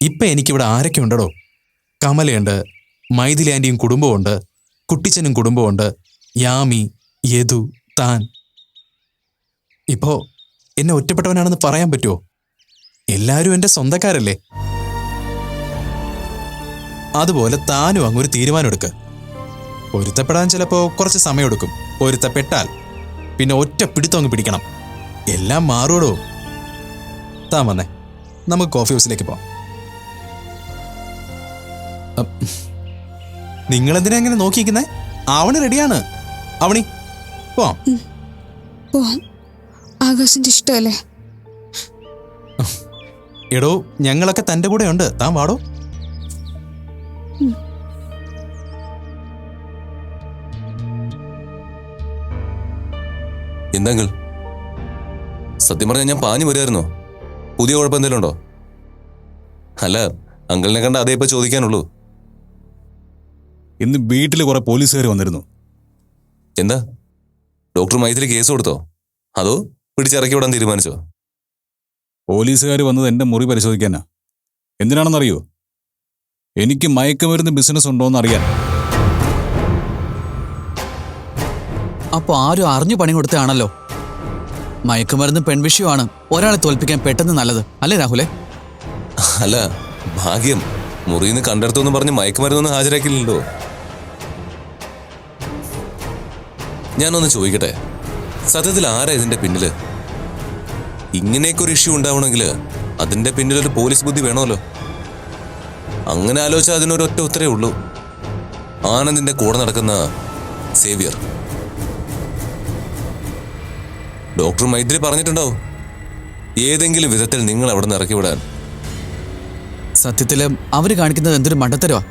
ഇപ്പം എനിക്കിവിടെ ആരൊക്കെ ഉണ്ടടോ? കമലയുണ്ട്, മൈഥിലി ആൻറ്റിയും കുടുംബമുണ്ട്, കുട്ടിച്ചനും കുടുംബമുണ്ട്, യാമി, യദു, താൻ. ഇപ്പോൾ എന്നെ ഒറ്റപ്പെട്ടവനാണെന്ന് പറയാൻ പറ്റുമോ? എല്ലാവരും എൻ്റെ സ്വന്തക്കാരല്ലേ? അതുപോലെ താനും അങ്ങൊരു തീരുമാനമെടുക്ക്. പൊരുത്തപ്പെടാൻ ചിലപ്പോൾ കുറച്ച് സമയമെടുക്കും. പൊരുത്തപ്പെട്ടാൽ പിന്നെ ഒറ്റ പിടുത്തം അങ്ങ് പിടിക്കണം. എല്ലാം മാറുവടോ. താൻ വന്നേ, നമുക്ക് കോഫി ഹൗസിലേക്ക് പോവാം. നിങ്ങളെന്തിനാ അങ്ങനെ നോക്കിയിരിക്കുന്നേ? അവന് റെഡിയാണ്. അവണി പോവാം. ആകാശിന്റെ ഇഷ്ടമല്ലേ? എടോ, ഞങ്ങളൊക്കെ തൻ്റെ കൂടെ ഉണ്ട്. താൻ വാടോ. എന്താ സത്യം പറഞ്ഞാൽ ഞാൻ പാഞ്ഞു വരുമായിരുന്നോ? പുതിയ കുഴപ്പം എന്തെങ്കിലും ഉണ്ടോ? അല്ല, അങ്കിളിനെ കണ്ട അതേ ഇപ്പൊ ചോദിക്കാനുള്ളൂ. ഇന്ന് വീട്ടിൽ കുറെ പോലീസുകാർ വന്നിരുന്നു. എന്താ, ഡോക്ടർ മൈഥിലി കേസ് കൊടുത്തോ? അതോ പിടിച്ചിറക്കി വിടാൻ തീരുമാനിച്ചോ? പോലീസുകാർ വന്നത് എൻ്റെ മുറി പരിശോധിക്കാനാ. എന്തിനാണെന്നറിയോ? എനിക്ക് മയക്കുമരുന്ന് ബിസിനസ് ഉണ്ടോയെന്ന് അറിയാൻ. അപ്പോൾ ആരും അറിഞ്ഞു പണി കൊടുത്തതാണല്ലോ. മയക്കുമരുന്ന് പെൺവിഷയമാണ് ഒരാളെ തോൽപ്പിക്കാൻ പെട്ടെന്ന് നല്ലത് അല്ലേ രാഹുലെ? അല്ല, ഭാഗ്യം മുറിന്ന് കണ്ടെടുത്തെന്ന് പറഞ്ഞ് മയക്കുമരുന്നൊന്നും ഹാജരാക്കില്ലല്ലോ. ഞാനൊന്ന് ചോദിക്കട്ടെ, സത്യത്തിൽ ആരാ ഇതിന്റെ പിന്നില്? ഇങ്ങനെയൊക്കെ ഒരു ഇഷ്യൂ ഉണ്ടാവണമെങ്കിൽ അതിന്റെ പിന്നിലൊരു പോലീസ് ബുദ്ധി വേണമല്ലോ. അങ്ങനെ ആലോചിച്ചാൽ അതിനൊരൊറ്റ ഉത്തരേ ഉള്ളൂ. ആനന്ദിന്റെ കൂടെ നടക്കുന്ന സേവിയർ. ഡോക്ടർ മൈത്രി പറഞ്ഞിട്ടുണ്ടാവും ഏതെങ്കിലും വിധത്തിൽ നിങ്ങൾ അവിടെ നിന്ന് ഇറക്കി വിടാൻ. സത്യത്തില് അവര് കാണിക്കുന്നത് എന്തൊരു മണ്ടത്തരവാ.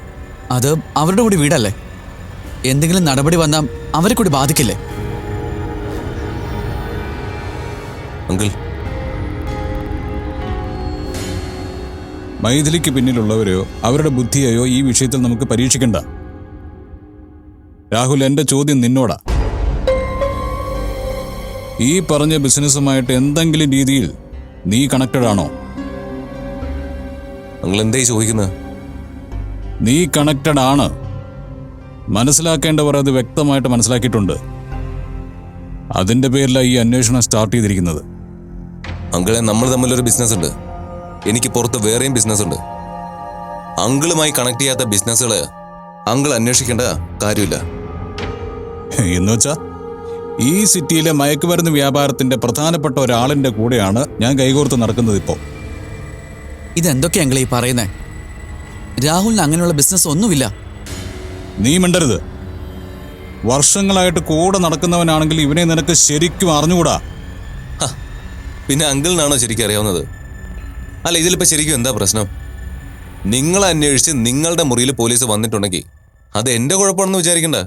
അത് അവരുടെ കൂടി വീടല്ലേ. എന്തെങ്കിലും നടപടി വന്നാൽ അവരെ കൂടി ബാധിക്കില്ലേ? അങ്കിൾ, മൈഥിലിക്ക് പിന്നിലുള്ളവരെയോ അവരുടെ ബുദ്ധിയെയോ ഈ വിഷയത്തിൽ നമുക്ക് പരീക്ഷിക്കണ്ട. രാഹുൽ, എൻ്റെ ചോദ്യം നിന്നോടാ. ഈ പറഞ്ഞ ബിസിനസ്സുമായിട്ട് എന്തെങ്കിലും രീതിയിൽ നീ കണക്റ്റഡ് ആണോ? അങ്കിൾ എന്തായി ചോദിക്കുന്നത്? നീ കണക്റ്റഡ് ആണ്. മനസ്സിലാക്കേണ്ടവർ അത് വ്യക്തമായിട്ട് മനസ്സിലാക്കിയിട്ടുണ്ട്. അതിന്റെ പേരിലാണ് ഈ അന്വേഷണം സ്റ്റാർട്ട് ചെയ്തിരിക്കുന്നത്. അങ്കിളെ, നമ്മൾ തമ്മിലൊരു ബിസിനസ് ഉണ്ട്. എനിക്ക് പുറത്ത് വേറെയും ബിസിനസ് ഉണ്ട്. അങ്കിളുമായി കണക്ട് ചെയ്യാത്ത ബിസിനസ്സുകള് അങ്കിൾ അന്വേഷിക്കേണ്ട കാര്യമില്ല. എന്നുവെച്ചാ ഈ സിറ്റിയിലെ മയക്കുമരുന്ന് വ്യാപാരത്തിന്റെ പ്രധാനപ്പെട്ട ഒരാളിന്റെ കൂടെയാണ് ഞാൻ കൈകോർത്ത് നടക്കുന്നത് ഇപ്പോൾ. ഇതെന്തൊക്കെയാ അങ്കിളെ ഈ പറയുന്നേ? രാഹുലിന് അങ്ങനെയുള്ള ബിസിനസ് ഒന്നുമില്ല. നീ മിണ്ടരുത്. വർഷങ്ങളായിട്ട് കൂടെ നടക്കുന്നവനാണെങ്കിൽ ഇവനെ നിനക്ക് ശരിക്കും അറിഞ്ഞുകൂടാ. പിന്നെ അങ്കിളിനാണോ ശരിക്കും അറിയാവുന്നത്? അല്ല, ഇതിലിപ്പോ ശരിക്കും എന്താ പ്രശ്നം? നിങ്ങളെ അന്വേഷിച്ച് നിങ്ങളുടെ മുറിയിൽ പോലീസ് വന്നിട്ടുണ്ടെങ്കിൽ അത് എന്റെ കുഴപ്പമാണെന്ന് വിചാരിക്കണ്ട.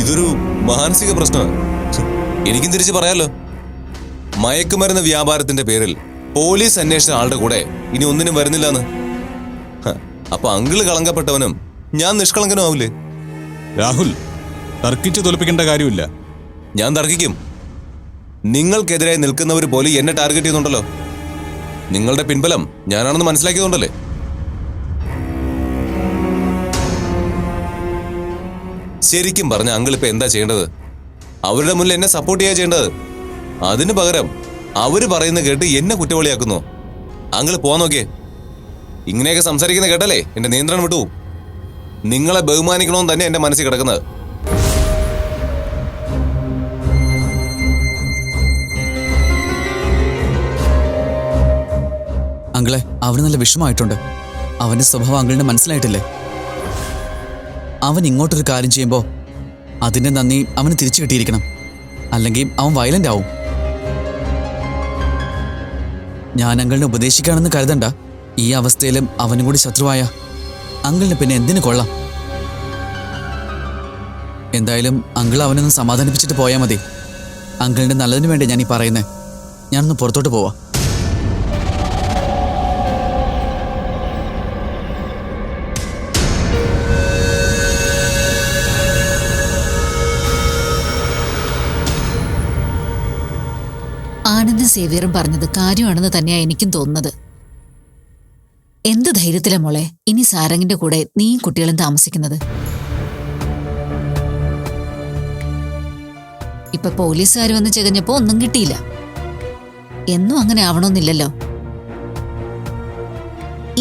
ഇതൊരു മാനസിക പ്രശ്നമാണ്. എനിക്കും തിരിച്ച് പറയാലോ, മയക്കുമരുന്ന് വ്യാപാരത്തിന്റെ പേരിൽ പോലീസ് അന്വേഷിച്ച ആളുടെ കൂടെ ഇനി ഒന്നിനും വരുന്നില്ലാന്ന്. അപ്പൊ അങ്കിള് കളങ്കപ്പെട്ടവനും ഞാൻ നിഷ്കളങ്കനും ആവില്ലേ? രാഹുൽ, തർക്കിച്ച് തോൽപ്പിക്കേണ്ട കാര്യമില്ല. ഞാൻ തർക്കിക്കും. നിങ്ങൾക്കെതിരായി നിൽക്കുന്നവർ പോലും എന്നെ ടാർഗറ്റ് ചെയ്യുന്നുണ്ടല്ലോ. നിങ്ങളുടെ പിൻബലം ഞാനാണെന്ന് മനസ്സിലാക്കിയതുകൊണ്ടല്ലേ? ശരിക്കും പറഞ്ഞ അങ്കിൾ ഇപ്പൊ എന്താ ചെയ്യേണ്ടത്? അവരുടെ മുന്നിൽ എന്നെ സപ്പോർട്ട് ചെയ്യാ ചെയ്യേണ്ടത്. അതിനു പകരം അവര് പറയുന്നത് കേട്ട് എന്നെ കുറ്റവാളിയാക്കുന്നു. അങ്കിൾ പോവാൻ നോക്കിയേ. ഇങ്ങനെയൊക്കെ സംസാരിക്കുന്ന കേട്ടല്ലേ എന്റെ നിയന്ത്രണം വിട്ടു. നിങ്ങളെ ബഹുമാനിക്കണമെന്ന് തന്നെ എന്റെ മനസ്സിൽ കിടക്കുന്നത്. അങ്കിളെ, അവന് നല്ല വിഷമമായിട്ടുണ്ട്. അവന്റെ സ്വഭാവം അങ്കിളിന് മനസ്സിലായിട്ടില്ലേ? അവൻ ഇങ്ങോട്ടൊരു കാര്യം ചെയ്യുമ്പോൾ അതിന്റെ നന്ദി അവന് തിരിച്ചു കിട്ടിയിരിക്കണം. അല്ലെങ്കിൽ അവൻ വയലന്റ് ആവും. ഞാൻ അങ്കിളിനെ ഉപദേശിക്കുകയാണെന്ന് കരുതണ്ട. ഈ അവസ്ഥയിലും അവനും കൂടി ശത്രുവായ അങ്കിളിന് പിന്നെ എന്തിനു കൊള്ളാം? എന്തായാലും അങ്കിൾ അവനൊന്ന് സമാധാനിപ്പിച്ചിട്ട് പോയാൽ മതി. അങ്കിളിന്റെ നല്ലതിന് വേണ്ടി ഞാൻ ഈ പറയുന്നേ. ഞാനൊന്ന് പുറത്തോട്ട് പോവാ. ആനന്ദും സേവ്യറും പറഞ്ഞത് കാര്യമാണെന്ന് തന്നെയാണ് എനിക്കും തോന്നുന്നത്. എന്ത് ധൈര്യത്തിലാ മോളെ ഇനി സാരംഗിന്റെ കൂടെ നീയും കുട്ടികളും താമസിക്കുന്നത്? ഇപ്പൊ പോലീസുകാർ വന്ന് ചെകഞ്ഞപ്പോ ഒന്നും കിട്ടിയില്ല. എന്നും അങ്ങനെ ആവണമെന്നില്ലല്ലോ.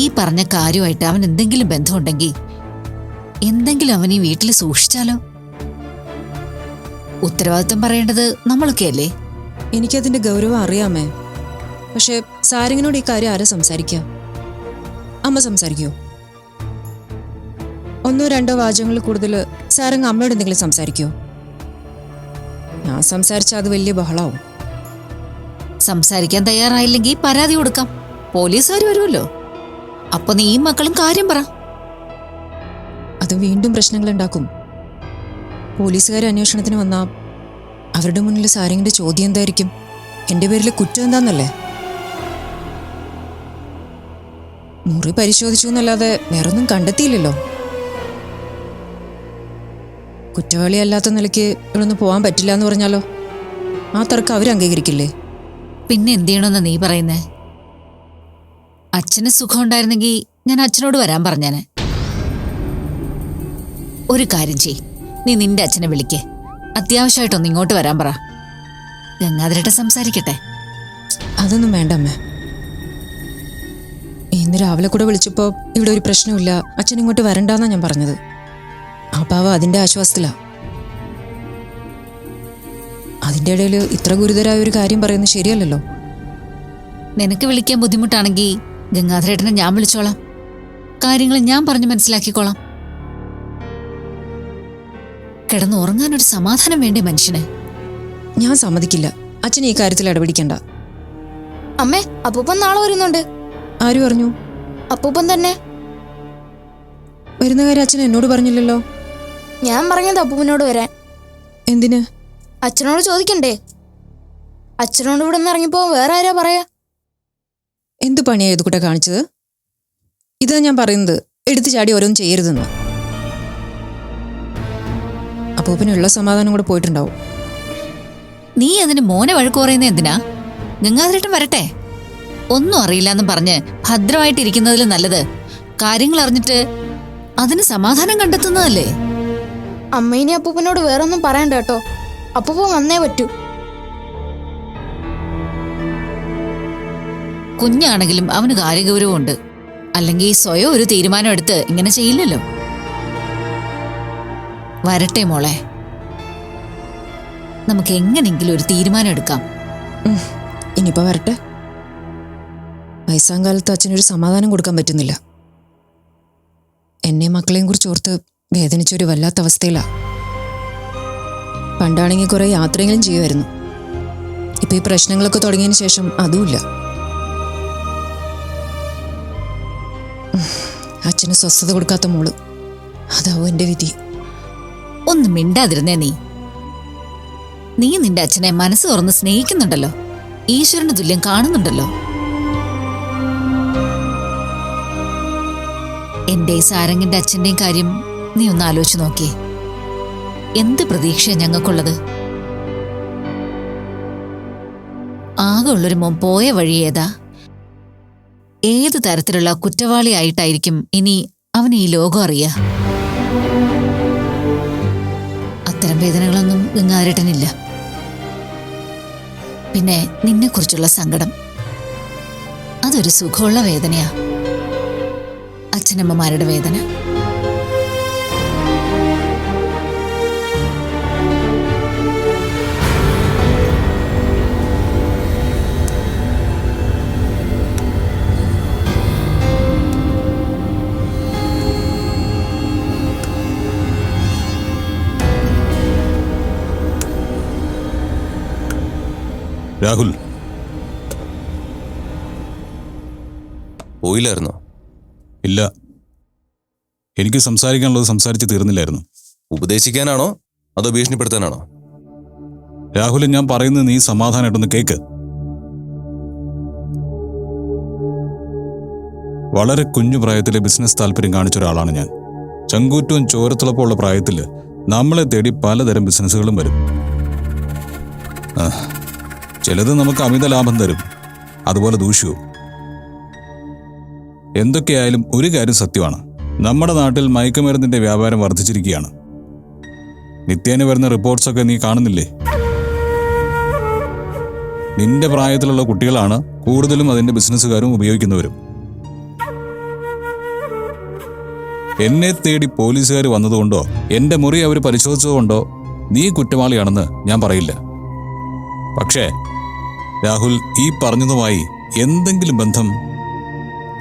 ഈ പറഞ്ഞ കാര്യമായിട്ട് അവൻ എന്തെങ്കിലും ബന്ധമുണ്ടെങ്കിൽ എന്തെങ്കിലും അവൻ ഈ വീട്ടിൽ സൂക്ഷിച്ചാലോ? ഉത്തരവാദിത്വം പറയേണ്ടത് നമ്മളൊക്കെയല്ലേ? എനിക്കതിന്റെ ഗൗരവം അറിയാമേ. പക്ഷെ സാരംഗിനോട് ഈ കാര്യം ആരാ സംസാരിക്കുക? അമ്മ സംസാരിക്കുമോ? ഒന്നോ രണ്ടോ വാചകങ്ങളിൽ കൂടുതൽ സാരംഗ് അമ്മയോട് എന്തെങ്കിലും സംസാരിക്കുമോ? ഞാൻ സംസാരിച്ചാൽ അത് വലിയ ബഹളാവും. സംസാരിക്കാൻ തയ്യാറായില്ലെങ്കിൽ പരാതി കൊടുക്കാം. പോലീസുകാർ വരുമല്ലോ. അപ്പൊ നീ മക്കളും കാര്യം പറ. അത് വീണ്ടും പ്രശ്നങ്ങൾ ഉണ്ടാക്കും. പോലീസുകാർ അന്വേഷണത്തിന് വന്നാ അവരുടെ മുന്നിൽ സാരംഗിന്റെ ചോദ്യം എന്തായിരിക്കും? എന്റെ പേരിൽ കുറ്റം എന്താന്നല്ലേ? മുറി പരിശോധിച്ചു എന്നല്ലാതെ വേറൊന്നും കണ്ടെത്തിയില്ലല്ലോ. കുറ്റവാളിയല്ലാത്ത നിലയ്ക്ക് ഇവിടൊന്നും പോകാൻ പറ്റില്ല എന്ന് പറഞ്ഞാലോ? ആ തർക്കം അവർ അംഗീകരിക്കില്ലേ? പിന്നെ എന്ത് ചെയ്യണമെന്ന് നീ പറയുന്നേ? അച്ഛന് സുഖം ഉണ്ടായിരുന്നെങ്കിൽ ഞാൻ അച്ഛനോട് വരാൻ പറഞ്ഞേനെ. ഒരു കാര്യം ചെയ്, നീ നിന്റെ അച്ഛനെ വിളിക്കേ. അത്യാവശ്യമായിട്ടൊന്ന് ഇങ്ങോട്ട് വരാൻ പറ. ഗംഗാധരേട്ടൻ സംസാരിക്കട്ടെ. അതൊന്നും വേണ്ട അമ്മേ. ഇന്ന് രാവിലെ കൂടെ വിളിച്ചപ്പോ ഇവിടെ ഒരു പ്രശ്നമില്ല, അച്ഛൻ ഇങ്ങോട്ട് വരണ്ടെന്നാ ഞാൻ പറഞ്ഞത്. ആ പാവം അതിന്റെ ആശ്വാസത്തിലാ. അതിന്റെ ഇടയിൽ ഇത്ര ഗുരുതരായ ഒരു കാര്യം പറയുന്നത് ശരിയല്ലല്ലോ. നിനക്ക് വിളിക്കാൻ ബുദ്ധിമുട്ടാണെങ്കിൽ ഗംഗാധരേട്ടനെ ഞാൻ വിളിച്ചോളാം. കാര്യങ്ങൾ ഞാൻ പറഞ്ഞു മനസ്സിലാക്കിക്കോളാം. കിടന്നുറങ്ങാനൊരു സമാധാനം വേണ്ടേ മനുഷ്യന്? ഞാൻ സമ്മതിക്കില്ല. അച്ഛൻ ഈ കാര്യത്തിൽ ഇടപെടിക്കണ്ട. അമ്മേ, അപ്പൂപ്പൻ നാളെ വരുന്നുണ്ട്. ആര് പറഞ്ഞു? അപ്പൂപ്പൻ തന്നെ. വരുന്ന കാര്യം അച്ഛൻ എന്നോട് പറഞ്ഞില്ലല്ലോ. ഞാൻ പറഞ്ഞത് അപ്പൂപ്പനോട് വരാൻ. എന്തിന്? അച്ഛനോട് ചോദിക്കണ്ടേ? അച്ഛനോട് ഇവിടെ നിന്ന് ഇറങ്ങിപ്പോ വേറെ ആരാ പറയാ? എന്ത് പണിയാ ഇത് കൂടെ കാണിച്ചത്? ഇതാ ഞാൻ പറയുന്നത്, എടുത്തു ചാടി ഓരോന്നും ചെയ്യരുതെന്ന്. അപ്പൂപ്പനുള്ള സമാധാനം കൂടെ പോയിട്ടുണ്ടാവും. നീ അതിന് മോനെ വഴക്ക് പറയുന്നത് എന്തിനാ? ഗംഗാധരേട്ടൻ വരട്ടെ. ഒന്നും അറിയില്ലെന്നും പറഞ്ഞ് ഭദ്രമായിട്ടിരിക്കുന്നതിലും നല്ലത് കാര്യങ്ങൾ അറിഞ്ഞിട്ട് അതിന് സമാധാനം കണ്ടെത്തുന്നതല്ലേ? അമ്മ ഇനി അപ്പൂപ്പനോട് വേറെ ഒന്നും പറയണ്ട കേട്ടോ. അപ്പൂപ്പൻ വന്നേ പറ്റൂ. കുഞ്ഞാണെങ്കിലും അവന് കാര്യഗൗരവമുണ്ട്. അല്ലെങ്കിൽ സ്വയം ഒരു തീരുമാനം എടുത്ത് ഇങ്ങനെ ചെയ്യില്ലല്ലോ. വരട്ടെ മോളെ, നമുക്ക് എങ്ങനെങ്കിലും ഒരു തീരുമാനം എടുക്കാം. ഇനിയിപ്പോ വരട്ടെ. വയസ്സാം കാലത്ത് അച്ഛനൊരു സമാധാനം കൊടുക്കാൻ പറ്റുന്നില്ല. എന്നെ മക്കളെയും കുറിച്ച് ഓർത്ത് വേദനിച്ചൊരു വല്ലാത്ത അവസ്ഥയിലാ. പണ്ടാണെങ്കിൽ കുറെ യാത്രയെങ്കിലും ചെയ്യുമായിരുന്നു. ഇപ്പൊ ഈ പ്രശ്നങ്ങളൊക്കെ തുടങ്ങിയതിന് ശേഷം അതുമില്ല. അച്ഛന് സ്വസ്ഥത കൊടുക്കാത്ത മോള്, അതാവും എന്റെ വിധി. ഒന്ന് മിണ്ടാതിരുന്നേ നീ. നീ നിന്റെ അച്ഛനെ മനസ്സ് തുറന്ന് സ്നേഹിക്കുന്നുണ്ടല്ലോ. ഈശ്വരന് തുല്യം കാണുന്നുണ്ടല്ലോ. എന്റെ സാരംഗിന്റെ അച്ഛന്റെയും കാര്യം നീ ഒന്ന് ആലോചിച്ച് നോക്കിയേ. എന്ത് പ്രതീക്ഷയാ ഞങ്ങൾക്കുള്ളത്? ആകെ ഉള്ളൊരു മോൻ പോയ വഴി ഏതാ? ഏത് തരത്തിലുള്ള കുറ്റവാളിയായിട്ടായിരിക്കും ഇനി അവന് ഈ ലോകം അറിയുക? അത്തരം വേദനകളൊന്നും ഗംഗാധരേട്ടനില്ല. പിന്നെ നിന്നെക്കുറിച്ചുള്ള സങ്കടം, അതൊരു സുഖമുള്ള വേദനയാ. അച്ഛനമ്മമാരുടെ വേദന. രാഹുൽ, പോയില്ലായിരുന്നോ? ഇല്ല. എനിക്ക് സംസാരിക്കാനുള്ളത് സംസാരിച്ച് തീർന്നില്ലായിരുന്നു. ഉപദേശിക്കാനാണോ അതോ ഭീഷണിപ്പെടുത്താനാണോ? രാഹുൽ, ഞാൻ പറയുന്നത് നീ സമാധാനമായിട്ടൊന്ന് കേക്ക്. വളരെ കുഞ്ഞു പ്രായത്തിലെ ബിസിനസ് താല്പര്യം കാണിച്ച ഒരാളാണ് ഞാൻ. ചങ്കൂറ്റവും ചോരത്തിളപ്പമുള്ള പ്രായത്തിൽ നമ്മളെ തേടി പലതരം ബിസിനസ്സുകളും വരും. ചിലത് നമുക്ക് അമിത ലാഭം തരും, അതുപോലെ ദൂഷ്യവും. എന്തൊക്കെയായാലും ഒരു കാര്യം സത്യമാണ്. നമ്മുടെ നാട്ടിൽ മയക്കുമരുന്നിന്റെ വ്യാപാരം വർദ്ധിച്ചിരിക്കുകയാണ്. നിത്യേന വരുന്ന റിപ്പോർട്ട്സൊക്കെ നീ കാണുന്നില്ലേ? നിന്റെ പ്രായത്തിലുള്ള കുട്ടികളാണ് കൂടുതലും അതിന്റെ ബിസിനസ്സുകാരും ഉപയോഗിക്കുന്നവരും. എന്നെ തേടി പോലീസുകാർ വന്നതുകൊണ്ടോ എന്റെ മുറി അവർ പരിശോധിച്ചതുകൊണ്ടോ നീ കുറ്റവാളിയാണെന്ന് ഞാൻ പറയില്ല. പക്ഷേ രാഹുൽ, ഈ പറഞ്ഞതുമായി എന്തെങ്കിലും ബന്ധം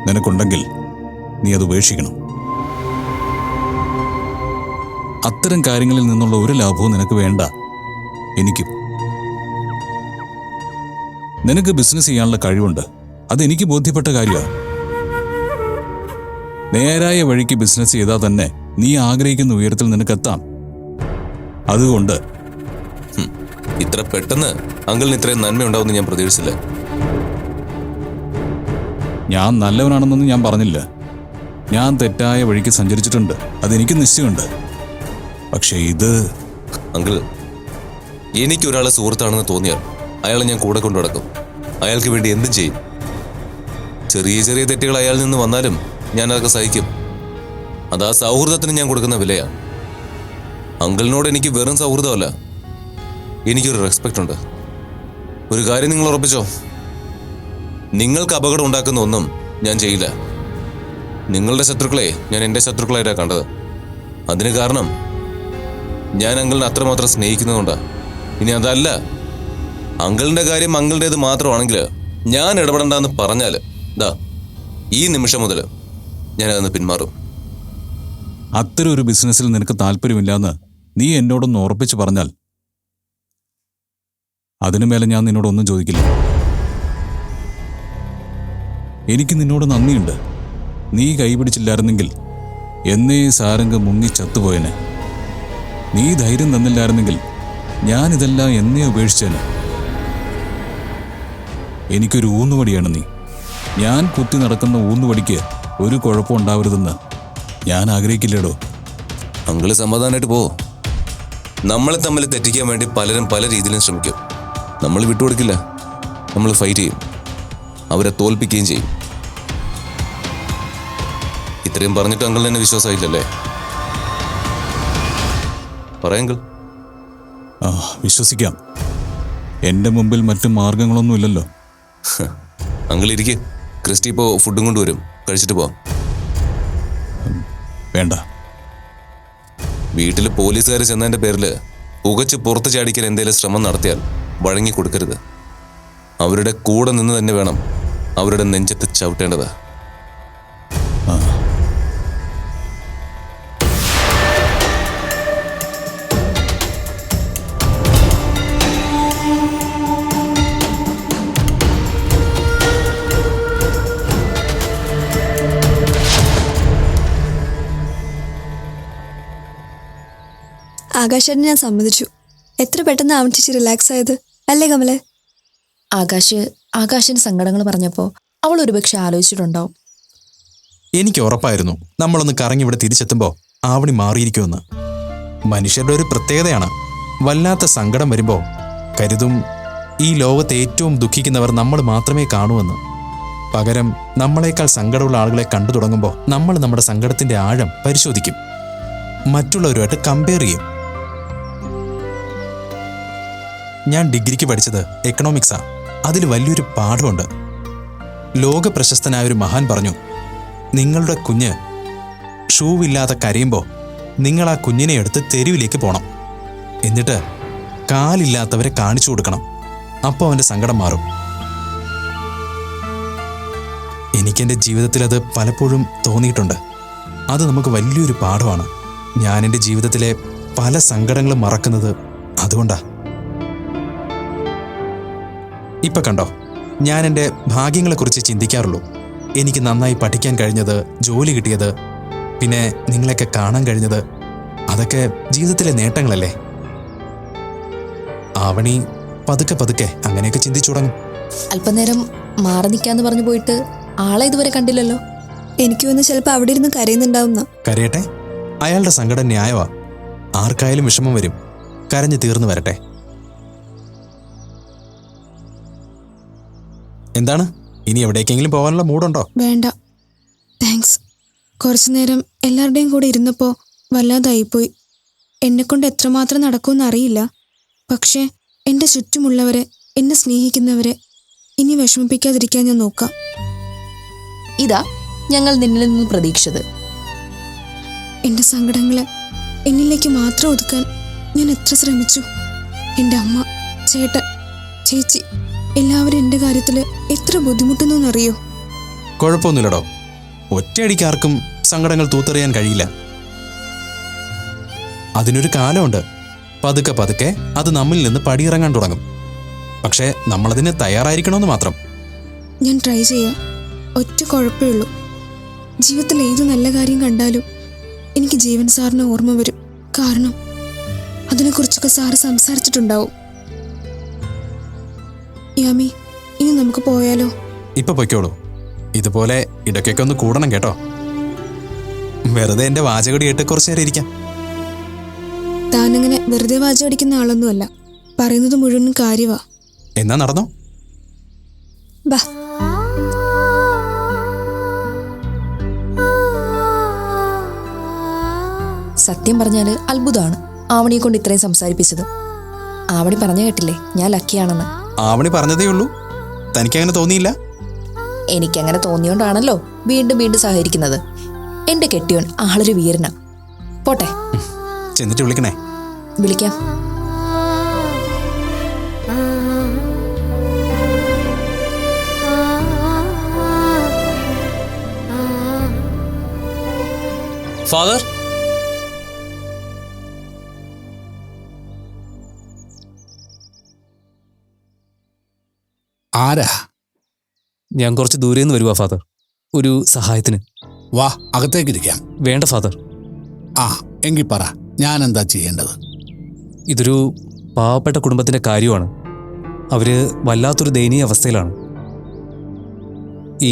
നിനക്കുണ്ടെങ്കിൽ നീ അത് ഉപേക്ഷിക്കണം. അത്തരം കാര്യങ്ങളിൽ നിന്നുള്ള ഒരു ലാഭവും നിനക്ക് വേണ്ട. എനിക്കും. നിനക്ക് ബിസിനസ് ചെയ്യാനുള്ള കഴിവുണ്ട്, അതെനിക്ക് ബോധ്യപ്പെട്ട കാര്യമാണ്. നേരായ വഴിക്ക് ബിസിനസ് ചെയ്താൽ തന്നെ നീ ആഗ്രഹിക്കുന്ന ഉയരത്തിൽ നിനക്കെത്താം. അതുകൊണ്ട് ഇത്ര പെട്ടെന്ന് അങ്കിളിന് ഇത്രയും നന്മയുണ്ടാവുമെന്ന് ഞാൻ പ്രതീക്ഷിച്ചില്ല. ഞാൻ നല്ലവനാണെന്നൊന്നും ഞാൻ പറഞ്ഞില്ല. ഞാൻ തെറ്റായ വഴിക്ക് സഞ്ചരിച്ചിട്ടുണ്ട്, അതെനിക്ക് നിശ്ചയമുണ്ട്. പക്ഷേ ഇത് അങ്കിൾ, എനിക്കൊരാളെ സുഹൃത്താണെന്ന് തോന്നിയാൽ അയാളെ ഞാൻ കൂടെ കൊണ്ടു നടക്കും. അയാൾക്ക് വേണ്ടി എന്തും ചെയ്യും. ചെറിയ ചെറിയ തെറ്റുകൾ അയാളിൽ നിന്ന് വന്നാലും ഞാൻ അതൊക്കെ സഹിക്കും. അത് ആ സൗഹൃദത്തിന് ഞാൻ കൊടുക്കുന്ന വിലയാണ്. അങ്കിളിനോട് എനിക്ക് വെറും സൗഹൃദമല്ല, എനിക്കൊരു റെസ്പെക്റ്റ് ഉണ്ട്. ഒരു കാര്യം നിങ്ങൾ ഉറപ്പിച്ചോ, നിങ്ങൾക്ക് അപകടം ഉണ്ടാക്കുന്ന ഒന്നും ഞാൻ ചെയ്യില്ല. നിങ്ങളുടെ ശത്രുക്കളെ ഞാൻ എൻ്റെ ശത്രുക്കളായിട്ടാണ് കണ്ടത്. അതിന് കാരണം ഞാൻ അങ്കിളിനെ അത്രമാത്രം സ്നേഹിക്കുന്നതുകൊണ്ടാണ്. ഇനി അതല്ല, അങ്കിളിൻ്റെ കാര്യം അങ്കിളുടേത് മാത്രമാണെങ്കിൽ ഞാൻ ഇടപെടണ്ടെന്ന് പറഞ്ഞാൽ ദാ ഈ നിമിഷം മുതൽ ഞാനതൊന്ന് പിന്മാറും. അത്തരം ഒരു ബിസിനസ്സിൽ നിനക്ക് താല്പര്യമില്ലാന്ന് നീ എന്നോടൊന്ന് ഉറപ്പിച്ച് പറഞ്ഞാൽ അതിനു മേലെ ഞാൻ നിന്നോടൊന്നും ചോദിക്കില്ല. എനിക്ക് നിന്നോട് നന്ദിയുണ്ട്. നീ കൈപിടിച്ചില്ലായിരുന്നെങ്കിൽ എന്നേ സാരംഗ് മുങ്ങി ചത്തുപോയനെ. നീ ധൈര്യം തന്നില്ലായിരുന്നെങ്കിൽ ഞാനിതെല്ലാം എന്നേ ഉപേക്ഷിച്ചേനെ. എനിക്കൊരു ഊന്നുവടിയാണ് നീ. ഞാൻ കുത്തി നടക്കുന്ന ഊന്നുവടിക്ക് ഒരു കുഴപ്പം ഉണ്ടാവരുതെന്ന് ഞാൻ ആഗ്രഹിക്കില്ലേടോ. അങ്കിള് സമാധാനമായിട്ട് പോ. നമ്മളെ തമ്മിൽ തെറ്റിക്കാൻ വേണ്ടി പലരും പല രീതിയിലും ശ്രമിക്കും. നമ്മൾ വിട്ടുകൊടുക്കില്ല. നമ്മൾ ഫൈറ്റ് ചെയ്യും, അവരെ തോൽപ്പിക്കുകയും ചെയ്യും. ഇത്രയും പറഞ്ഞിട്ട് അങ്കിളിന് എന്നെ വിശ്വാസമായില്ലല്ലേ? പറയാങ്കിൾ. വിശ്വസിക്കാം. എൻ്റെ മുമ്പിൽ മറ്റു മാർഗങ്ങളൊന്നുമില്ലല്ലോ. അങ്കിൾ ഇരിക്കെ. ക്രിസ്റ്റി ഇപ്പോൾ ഫുഡും കൊണ്ടുവരും, കഴിച്ചിട്ട് പോവാം. വേണ്ട. വീട്ടിൽ പോലീസുകാർ ചെന്നതിൻ്റെ പേരിൽ പുകച്ച് പുറത്ത് ചാടിക്കാൻ എന്തെങ്കിലും ശ്രമം നടത്തിയാൽ വഴങ്ങി കൊടുക്കരുത്. അവരുടെ കൂടെ നിന്ന് തന്നെ വേണം അവരുടെ നെഞ്ചത്ത് ചവിട്ടേണ്ടത്. ആകാശേട്ടനെ ഞാൻ സമ്മതിച്ചു. എത്ര പെട്ടെന്ന് അവൻ ചേച്ചി റിലാക്സ് ആയത് അല്ലേ കമലെ? ആകാശിന് സങ്കടങ്ങൾ പറഞ്ഞപ്പോൾ അവൾ ഒരുപക്ഷെ ആലോചിച്ചിട്ടുണ്ടാവും. എനിക്ക് ഉറപ്പായിരുന്നു നമ്മളൊന്ന് കറങ്ങി ഇവിടെ തിരിച്ചെത്തുമ്പോൾ ആവണി മാറിയിരിക്കുമെന്ന്. മനുഷ്യരുടെ ഒരു പ്രത്യേകതയാണ്, വല്ലാത്ത സങ്കടം വരുമ്പോൾ കരുതും ഈ ലോകത്തെ ഏറ്റവും ദുഃഖിക്കുന്നവർ നമ്മൾ മാത്രമേ കാണൂവെന്ന്. പകരം നമ്മളെക്കാൾ സങ്കടമുള്ള ആളുകളെ കണ്ടു തുടങ്ങുമ്പോൾ നമ്മൾ നമ്മുടെ സങ്കടത്തിന്റെ ആഴം പരിശോധിക്കും, മറ്റുള്ളവരുമായിട്ട് കമ്പയർ ചെയ്യും. ഞാൻ ഡിഗ്രിക്ക് പഠിച്ചത് എക്കണോമിക്സാ. അതിൽ വലിയൊരു പാഠമുണ്ട്. ലോക പ്രശസ്തനായ ഒരു മഹാൻ പറഞ്ഞു, നിങ്ങളുടെ കുഞ്ഞ് ഷൂവില്ലാതെ കരയുമ്പോൾ നിങ്ങൾ ആ കുഞ്ഞിനെ എടുത്ത് തെരുവിലേക്ക് പോകണം. എന്നിട്ട് കാലില്ലാത്തവരെ കാണിച്ചു കൊടുക്കണം. അപ്പോൾ അവൻ്റെ സങ്കടം മാറും. എനിക്കെൻ്റെ ജീവിതത്തിൽ അത് പലപ്പോഴും തോന്നിയിട്ടുണ്ട്. അത് നമുക്ക് വലിയൊരു പാഠമാണ്. ഞാൻ എൻ്റെ ജീവിതത്തിലെ പല സങ്കടങ്ങളും മറക്കുന്നത് അതുകൊണ്ടാ. ഇപ്പം കണ്ടോ, ഞാൻ എൻ്റെ ഭാഗ്യങ്ങളെക്കുറിച്ച് ചിന്തിക്കാറുള്ളൂ. എനിക്ക് നന്നായി പഠിക്കാൻ കഴിഞ്ഞത്, ജോലി കിട്ടിയത്, പിന്നെ നിങ്ങളെയൊക്കെ കാണാൻ കഴിഞ്ഞത്, അതൊക്കെ ജീവിതത്തിലെ നേട്ടങ്ങളല്ലേ? ആവണി പതുക്കെ പതുക്കെ അങ്ങനെയൊക്കെ ചിന്തിച്ചു തുടങ്ങും. അല്പനേരം മാറി നിൽക്കാന്ന് പറഞ്ഞു പോയിട്ട് ആളെ ഇതുവരെ കണ്ടില്ലല്ലോ. എനിക്ക് വന്ന് ചിലപ്പോൾ അവിടെ ഇരുന്ന് കരയുന്നുണ്ടാവുന്ന. കരയട്ടെ, അയാളുടെ സങ്കടം ന്യായമാ. ആർക്കായാലും വിഷമം വരും. കരഞ്ഞു തീർന്നു വരട്ടെ. എന്താണ്, ഇനി എവിടേക്കെങ്കിലും പോകാനുള്ള മൂടുണ്ടോ? വേണ്ട. കുറച്ചു നേരം എല്ലാവരുടെയും കൂടെ ഇരുന്നപ്പോൾ വല്ലാതായിപ്പോയി. എന്നെക്കൊണ്ട് എത്രമാത്രം നടക്കുമെന്ന് അറിയില്ല. പക്ഷേ എൻ്റെ ചുറ്റുമുള്ളവരെ, എന്നെ സ്നേഹിക്കുന്നവരെ ഇനി വിഷമിപ്പിക്കാതിരിക്കാൻ ഞാൻ നോക്കാം. ഇതാ ഞങ്ങൾ നിന്നിൽ നിന്ന് പ്രതീക്ഷിച്ചത്. എൻ്റെ സങ്കടങ്ങളെ എന്നിലേക്ക് മാത്രം ഒതുക്കാൻ ഞാൻ എത്ര ശ്രമിച്ചു. എൻ്റെ അമ്മ, ചേട്ടൻ, ചേച്ചി എല്ലാവരും എൻ്റെ കാര്യത്തിൽ എത്ര ബുദ്ധിമുട്ടുന്നു എന്നറിയോ? കുഴപ്പമൊന്നുമില്ലടോ. ഒറ്റയടിക്ക് ആർക്കും സങ്കടങ്ങൾ തൂത്തെറിയാൻ കഴിയില്ല. അതിനൊരു കാലമുണ്ട്. പതുക്കെ പതുക്കെ അത് നമ്മിൽ നിന്ന് പടിയിറങ്ങാൻ തുടങ്ങും. പക്ഷേ നമ്മളതിന് തയ്യാറായിരിക്കണമെന്ന് മാത്രം. ഞാൻ ട്രൈ ചെയ്യാം. ഒറ്റ കുഴപ്പമേ ഉള്ളൂ, ജീവിതത്തിൽ ഏത് നല്ല കാര്യം കണ്ടാലും എനിക്ക് ജീവൻ സാറിന് ഓർമ്മ വരും. കാരണം അതിനെക്കുറിച്ചൊക്കെ സാറ് സംസാരിച്ചിട്ടുണ്ടാവും. യാമി, ഇനി നമുക്ക് പോയാലോ? ഇപ്പൊ പൊയ്ക്കോളൂ. ഇതുപോലെ ഇടയ്ക്കൊക്കെ ഒന്ന് കൂടണം കേട്ടോ. വെറുതെ എന്റെ വാചകടി കേട്ട് കുറച്ചു നേരം ഇരിക്കാം. താനങ്ങനെ വെറുതെ വാചകടിക്കുന്ന ആളൊന്നുമല്ല. പറയുന്നത് മുഴുവനും കാര്യവാ. എന്നാ നടന്നോ? ബാ. സത്യം പറഞ്ഞാല് അത്ഭുതമാണ് ആവണിയെ കൊണ്ട് ഇത്രയും സംസാരിപ്പിച്ചത്. ആവണി പറഞ്ഞു കേട്ടില്ലേ ഞാൻ ലക്കിയാണെന്ന്. ആവണി പറഞ്ഞതേ ഉള്ളൂ, തനിക്കങ്ങനെ തോന്നിയില്ല? എനിക്കങ്ങനെ തോന്നിയോണ്ടാണല്ലോ വീണ്ടും വീണ്ടും സഹകരിക്കുന്നത്. എന്റെ കെട്ടിയോൻ ആളൊരു വീരന. പോട്ടെ, ചെന്നിട്ട് വിളിക്കണേ. വിളിക്കാം. ഫാദർ, ആരാ? ഞാൻ കുറച്ച് ദൂരെ നിന്ന് വരുവാ ഫാദർ, ഒരു സഹായത്തിന്. വാ, അകത്തേക്കിരിക്കാം. വേണ്ട ഫാദർ. ആ, എങ്കിൽ പറ, ഞാൻ എന്താ ചെയ്യേണ്ടത്? ഇതൊരു പാവപ്പെട്ട കുടുംബത്തിന്റെ കാര്യമാണ്. അവര് വല്ലാത്തൊരു ദയനീയ അവസ്ഥയിലാണ്.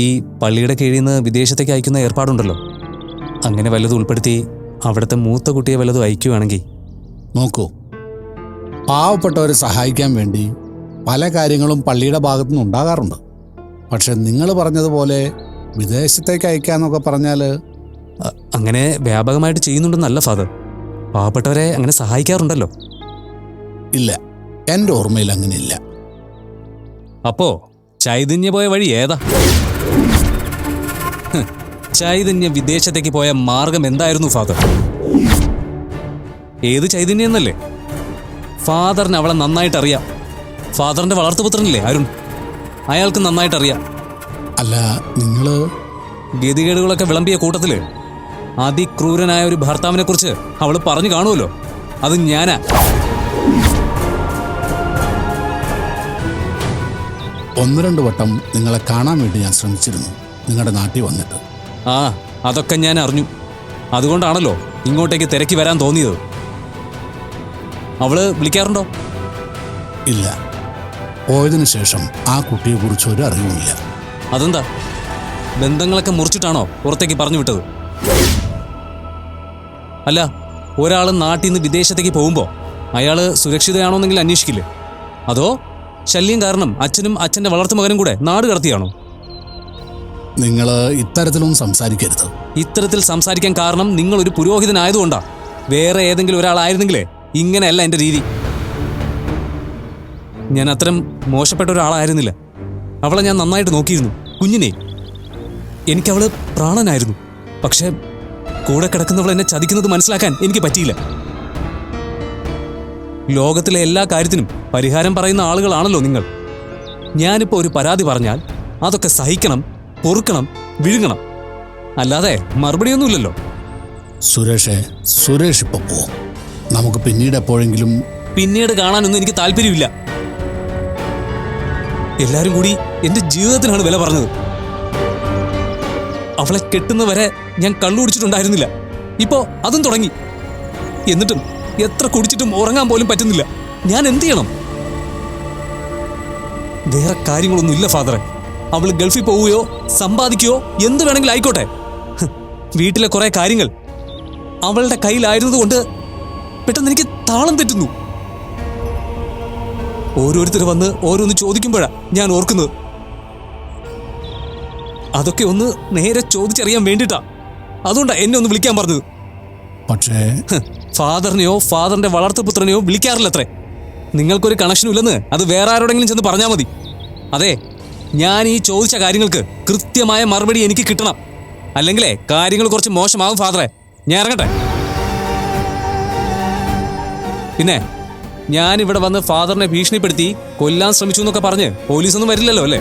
ഈ പള്ളിയുടെ കീഴിൽ നിന്ന് വിദേശത്തേക്ക് അയക്കുന്ന ഏർപ്പാടുണ്ടല്ലോ, അങ്ങനെ വല്ലതും ഉൾപ്പെടുത്തി അവിടുത്തെ മൂത്ത കുട്ടിയെ വല്ലതും അയക്കുകയാണെങ്കിൽ. നോക്കൂ, പാവപ്പെട്ടവരെ സഹായിക്കാൻ വേണ്ടി പല കാര്യങ്ങളും പള്ളിയുടെ ഭാഗത്തുനിന്ന് ഉണ്ടാകാറുണ്ട്. പക്ഷെ നിങ്ങൾ പറഞ്ഞതുപോലെ വിദേശത്തേക്ക് അയക്കാന്നൊക്കെ പറഞ്ഞാൽ അങ്ങനെ വ്യാപകമായിട്ട് ചെയ്യുന്നുണ്ടെന്നല്ല ഫാദർ. പാവപ്പെട്ടവരെ അങ്ങനെ സഹായിക്കാറുണ്ടല്ലോ. ഇല്ല, എൻ്റെ ഓർമ്മയിൽ അങ്ങനെയില്ല. അപ്പോ ചൈതന്യ പോയ വഴി ഏതാ? ചൈതന്യ വിദേശത്തേക്ക് പോയ മാർഗം എന്തായിരുന്നു ഫാദർ? ഏത് ചൈതന്യം എന്നല്ലേ? ഫാദറിന് അവളെ നന്നായിട്ട് അറിയാം. ഫാദറിന്റെ വളർത്തുപുത്രനല്ലേ അരുൺ, അയാൾക്ക് നന്നായിട്ട് അറിയാം. അല്ല, നിങ്ങള് ഗതികേടുകളൊക്കെ വിളമ്പിയ കൂട്ടത്തില് അതിക്രൂരനായ ഒരു ഭർത്താവിനെ കുറിച്ച് അവള് പറഞ്ഞു കാണുമല്ലോ, അത് ഞാനാ. ഒന്ന് രണ്ട് വട്ടം നിങ്ങളെ കാണാൻ വേണ്ടി ഞാൻ ശ്രമിച്ചിരുന്നു, നിങ്ങളുടെ നാട്ടിൽ വന്നിട്ട്. ആ, അതൊക്കെ ഞാൻ അറിഞ്ഞു. അതുകൊണ്ടാണല്ലോ ഇങ്ങോട്ടേക്ക് തിരക്കി വരാൻ തോന്നിയത്. അവള് വിളിക്കാറുണ്ടോ? ഇല്ല, പോയതിനു ശേഷം ആ കുട്ടിയെക്കുറിച്ച് ഒരു അറിവുമില്ല. അതെന്താ? ബന്ധങ്ങളൊക്കെ മുറിച്ചിട്ടാണോ പുറത്തേക്ക് പറഞ്ഞു വിട്ടത്? അല്ല, ഒരാൾ നാട്ടിൽ നിന്ന് വിദേശത്തേക്ക് പോകുമ്പോൾ അയാൾ സുരക്ഷിതയാണോന്നെങ്കിലും അന്വേഷിക്കില്ലേ? അതോ ശല്യം കാരണം അച്ഛനും അച്ഛൻ്റെ വളർത്തുമകനും കൂടെ നാട് കടത്തിയാണോ? നിങ്ങൾ ഇത്തരത്തിലൊന്നും സംസാരിക്കരുത്. ഇത്തരത്തിൽ സംസാരിക്കാൻ കാരണം നിങ്ങളൊരു പുരോഹിതനായതുകൊണ്ടാ. വേറെ ഏതെങ്കിലും ഒരാളായിരുന്നെങ്കിലേ ഇങ്ങനെയല്ല എൻ്റെ രീതി. ഞാൻ അത്തരം മോശപ്പെട്ട ഒരാളായിരുന്നില്ല. അവളെ ഞാൻ നന്നായിട്ട് നോക്കിയിരുന്നു. കുഞ്ഞിനെ എനിക്കവള് പ്രാണനായിരുന്നു. പക്ഷേ കൂടെ കിടക്കുന്നവൾ എന്നെ ചതിക്കുന്നത് മനസ്സിലാക്കാൻ എനിക്ക് പറ്റിയില്ല. ലോകത്തിലെ എല്ലാ കാര്യത്തിനും പരിഹാരം പറയുന്ന ആളുകളാണല്ലോ നിങ്ങൾ. ഞാനിപ്പോൾ ഒരു പരാതി പറഞ്ഞാൽ അതൊക്കെ സഹിക്കണം, പൊറുക്കണം, വിഴുങ്ങണം. അല്ലാതെ മറുപടിയൊന്നുമില്ലല്ലോ. സുരേഷ് ഇപ്പൊ പോവും. നമുക്ക് പിന്നീട് എപ്പോഴെങ്കിലും. പിന്നീട് കാണാനൊന്നും എനിക്ക് താല്പര്യമില്ല. എല്ലാരും കൂടി എന്റെ ജീവിതത്തിനാണ് വില പറഞ്ഞത്. അവളെ കെട്ടുന്നവരെ ഞാൻ കള്ളു കുടിച്ചിട്ടുണ്ടായിരുന്നില്ല. ഇപ്പോ അതും തുടങ്ങി. എന്നിട്ടും എത്ര കുടിച്ചിട്ടും ഉറങ്ങാൻ പോലും പറ്റുന്നില്ല. ഞാൻ എന്ത് ചെയ്യണം? വേറെ കാര്യങ്ങളൊന്നും ഇല്ല ഫാദറെ. അവള് ഗൾഫിൽ പോവുകയോ സമ്പാദിക്കുകയോ എന്ത് വേണമെങ്കിലും ആയിക്കോട്ടെ. വീട്ടിലെ കുറെ കാര്യങ്ങൾ അവളുടെ കയ്യിലായിരുന്നതുകൊണ്ട് പെട്ടെന്ന് എനിക്ക് താളം തെറ്റുന്നു. ഓരോരുത്തർ വന്ന് ഓരോന്ന് ചോദിക്കുമ്പോഴാ ഞാൻ ഓർക്കുന്നത്. അതൊക്കെ ഒന്ന് നേരെ ചോദിച്ചറിയാൻ വേണ്ടിട്ടാ. അതുകൊണ്ടാണ് എന്നെ ഒന്ന് വിളിക്കാൻ പറഞ്ഞത്. പക്ഷേ ഫാദറിനെയോ ഫാദറിന്റെ വളർത്തുപുത്രനെയോ വിളിക്കാറില്ല അത്രേ. നിങ്ങൾക്കൊരു കണക്ഷനും ഇല്ലെന്ന് അത് വേറെ ആരോടെങ്കിലും ചെന്ന് പറഞ്ഞാൽ മതി. അതെ, ഞാൻ ഈ ചോദിച്ച കാര്യങ്ങൾക്ക് കൃത്യമായ മറുപടി എനിക്ക് കിട്ടണം. അല്ലെങ്കിലേ കാര്യങ്ങൾ കുറച്ച് മോശമാവും ഫാദറെ. ഞാൻ ഇറങ്ങട്ടെ. പിന്നെ ഞാൻ ഇവിടെ വന്ന് ഫാദറിനെ ഭീഷണിപ്പെടുത്തി കൊല്ലാൻ ശ്രമിച്ചു എന്നൊക്കെ പറഞ്ഞ് പോലീസൊന്നും വരില്ലല്ലോ അല്ലേ?